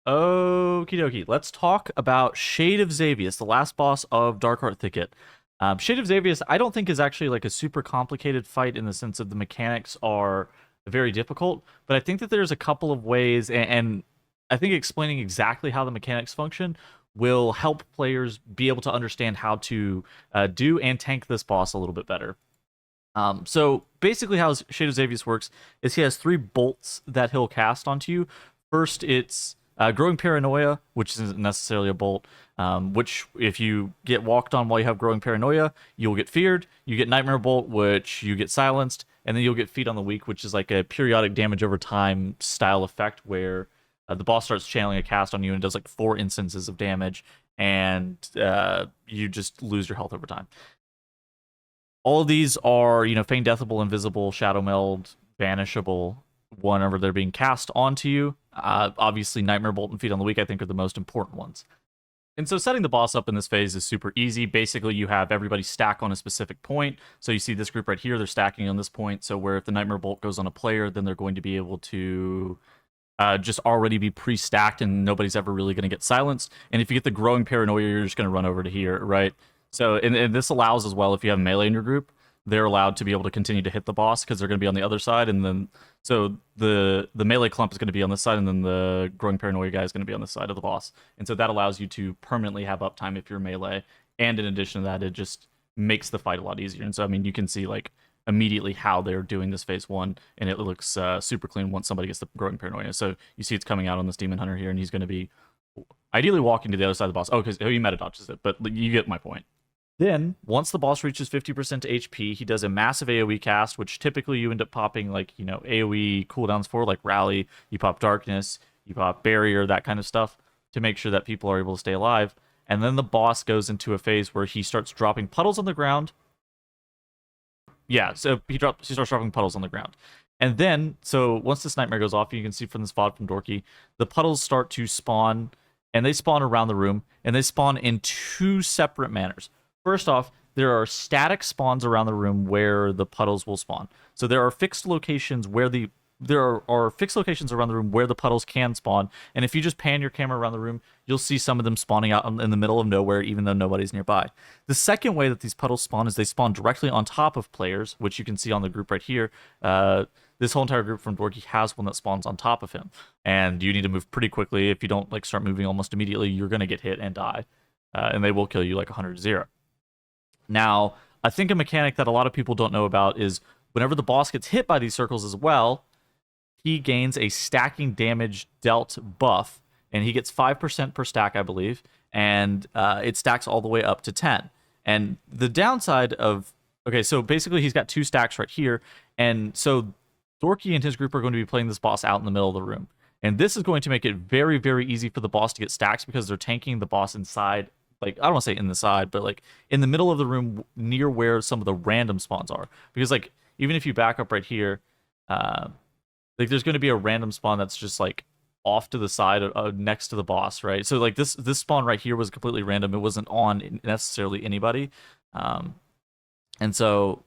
Okie dokie. Let's talk about Shade of Xavius, the last boss of Darkheart Thicket. Shade of Xavius, I don't think is actually like a super complicated fight in the sense of the mechanics are very difficult, but I think that there's a couple of ways, and I think explaining exactly how the mechanics function will help players be able to understand how to do and tank this boss a little bit better. So basically, how Shade of Xavius works is he has three bolts that he'll cast onto you. First, it's Growing Paranoia, which isn't necessarily a bolt, which if you get walked on while you have Growing Paranoia, you'll get feared. You get Nightmare Bolt, which you get silenced, and then you'll get Feed on the Weak, which is like a periodic damage over time style effect where the boss starts channeling a cast on you and does like 4 instances of damage, and you just lose your health over time. All of these are, Feign Deathable, Invisible, Shadow Meld, Vanishable, whenever they're being cast onto you. Obviously, Nightmare Bolt and Feed on the Weak, I think, are the most important ones. And so setting the boss up in this phase is super easy. Basically, you have everybody stack on a specific point. So you see this group right here, they're stacking on this point. So where if the Nightmare Bolt goes on a player, then they're going to be able to just already be pre-stacked and nobody's ever really going to get silenced. And if you get the Growing Paranoia, you're just going to run over to here, right? So, and this allows as well, if you have melee in your group, they're allowed to be able to continue to hit the boss because they're going to be on the other side. And then, so the melee clump is going to be on this side, and then the Growing Paranoia guy is going to be on this side of the boss. And so that allows you to permanently have uptime if you're melee. And in addition to that, it just makes the fight a lot easier. And so, I mean, you can see like immediately how they're doing this phase one, and it looks super clean once somebody gets the Growing Paranoia. So you see it's coming out on this Demon Hunter here, and he's going to be ideally walking to the other side of the boss. Oh, because he meta dodges it, but you get my point. Then, once the boss reaches 50% HP, he does a massive AoE cast, which typically you end up popping, like, AoE cooldowns for, like Rally, you pop Darkness, you pop Barrier, that kind of stuff, to make sure that people are able to stay alive. And then the boss goes into a phase where he starts dropping puddles on the ground. Yeah, so he starts dropping puddles on the ground. And then, so once this nightmare goes off, you can see from this VOD from Dorky, the puddles start to spawn, and they spawn around the room, and they spawn in two separate manners. First off, there are static spawns around the room where the puddles will spawn. So there are fixed locations where there are fixed locations around the room where the puddles can spawn. And if you just pan your camera around the room, you'll see some of them spawning out in the middle of nowhere, even though nobody's nearby. The second way that these puddles spawn is they spawn directly on top of players, which you can see on the group right here. This whole entire group from Dorky has one that spawns on top of him. And you need to move pretty quickly. If you don't like start moving almost immediately, you're going to get hit and die. And they will kill you like 100-0. Now, I think a mechanic that a lot of people don't know about is whenever the boss gets hit by these circles as well, he gains a stacking damage dealt buff, and he gets 5% per stack, I believe, and it stacks all the way up to 10. And the downside of... Okay, so basically he's got 2 stacks right here, and so Dorky and his group are going to be playing this boss out in the middle of the room. And this is going to make it very, very easy for the boss to get stacks because they're tanking the boss inside, like, I don't want to say in the side, but like in the middle of the room near where some of the random spawns are. Because like, even if you back up right here, like there's going to be a random spawn that's just like off to the side next to the boss, right? So like this spawn right here was completely random. It wasn't on necessarily anybody. And so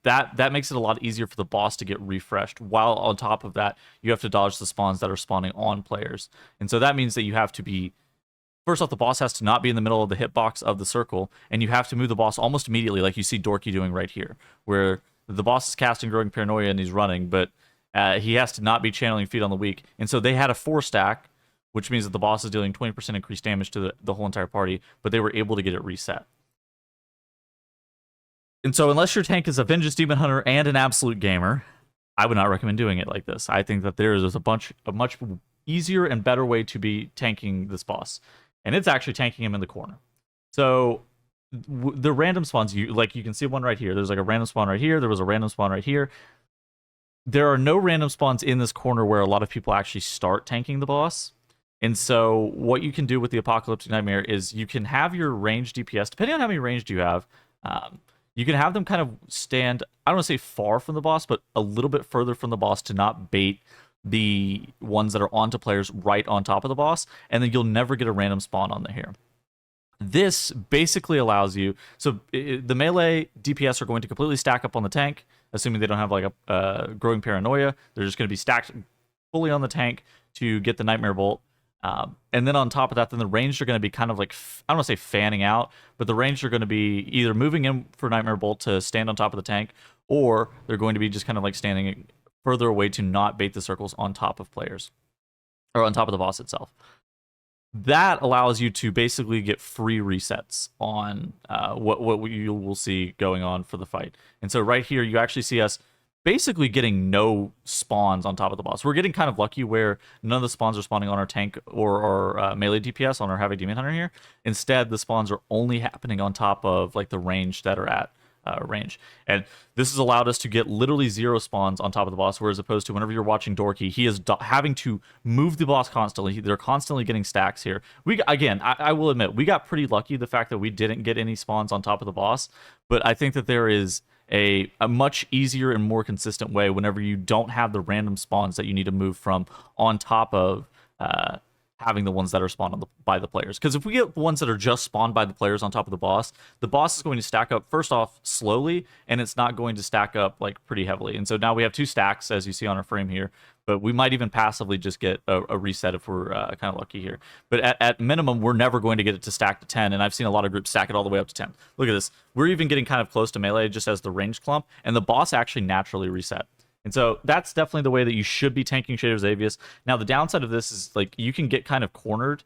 that makes it a lot easier for the boss to get refreshed. While on top of that, you have to dodge the spawns that are spawning on players. And so that means that you have to be... First off, the boss has to not be in the middle of the hitbox of the circle, and you have to move the boss almost immediately, like you see Dorky doing right here, where the boss is casting Growing Paranoia and he's running, but he has to not be channeling Feed on the Weak. And so they had a 4-stack, which means that the boss is dealing 20% increased damage to the whole entire party, but they were able to get it reset. And so unless your tank is a Vengeance Demon Hunter and an Absolute Gamer, I would not recommend doing it like this. I think that there is a much easier and better way to be tanking this boss. And it's actually tanking him in the corner. So the random spawns, you can see one right here. There's like a random spawn right here. There was a random spawn right here. There are no random spawns in this corner where a lot of people actually start tanking the boss. And so what you can do with the Apocalyptic Nightmare is you can have your range DPS, depending on how many range you have, you can have them kind of stand, I don't want to say far from the boss, but a little bit further from the boss to not bait the ones that are onto players right on top of the boss, and then you'll never get a random spawn on the here. This basically allows you... So the melee DPS are going to completely stack up on the tank, assuming they don't have like a Growing Paranoia. They're just going to be stacked fully on the tank to get the Nightmare Bolt. And then on top of that, then the ranged are going to be kind of like, I don't want to say fanning out, but the ranged are going to be either moving in for Nightmare Bolt to stand on top of the tank, or they're going to be just kind of like standing further away to not bait the circles on top of players, or on top of the boss itself. That allows you to basically get free resets on what you will see going on for the fight. And so right here, you actually see us basically getting no spawns on top of the boss. We're getting kind of lucky where none of the spawns are spawning on our tank or our melee DPS on our Heavy Demon Hunter here. Instead, the spawns are only happening on top of like the range that are at range. And this has allowed us to get literally 0 spawns on top of the boss, whereas opposed to whenever you're watching Dorky, he is having to move the boss constantly. They're constantly getting stacks here. I will admit, we got pretty lucky the fact that we didn't get any spawns on top of the boss, but I think that there is a much easier and more consistent way whenever you don't have the random spawns that you need to move from on top of having the ones that are spawned by the players. Because if we get ones that are just spawned by the players on top of the boss is going to stack up, first off, slowly, and it's not going to stack up like pretty heavily. And so now we have 2 stacks, as you see on our frame here, but we might even passively just get a reset if we're kind of lucky here. But at minimum, we're never going to get it to stack to 10, and I've seen a lot of groups stack it all the way up to 10. Look at this. We're even getting kind of close to melee just as the ranged clump, and the boss actually naturally reset. And so that's definitely the way that you should be tanking Shade of Xavius. Now, the downside of this is like you can get kind of cornered.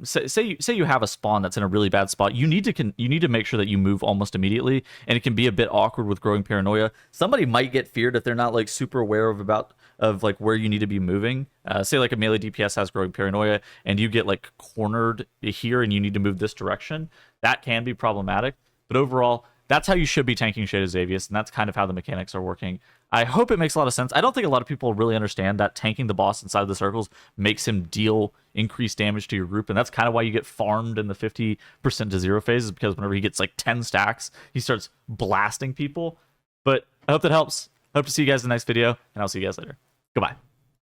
Say you have a spawn that's in a really bad spot. You need to make sure that you move almost immediately, and it can be a bit awkward with growing paranoia. Somebody might get feared if they're not like super aware of like where you need to be moving. Say like a melee DPS has growing paranoia, and you get like cornered here, and you need to move this direction. That can be problematic. But overall, that's how you should be tanking Shade of Xavius, and that's kind of how the mechanics are working. I hope it makes a lot of sense. I don't think a lot of people really understand that tanking the boss inside of the circles makes him deal increased damage to your group, and that's kind of why you get farmed in the 50% to 0 phase, is because whenever he gets like 10 stacks, he starts blasting people. But I hope that helps. I hope to see you guys in the next video, and I'll see you guys later. Goodbye.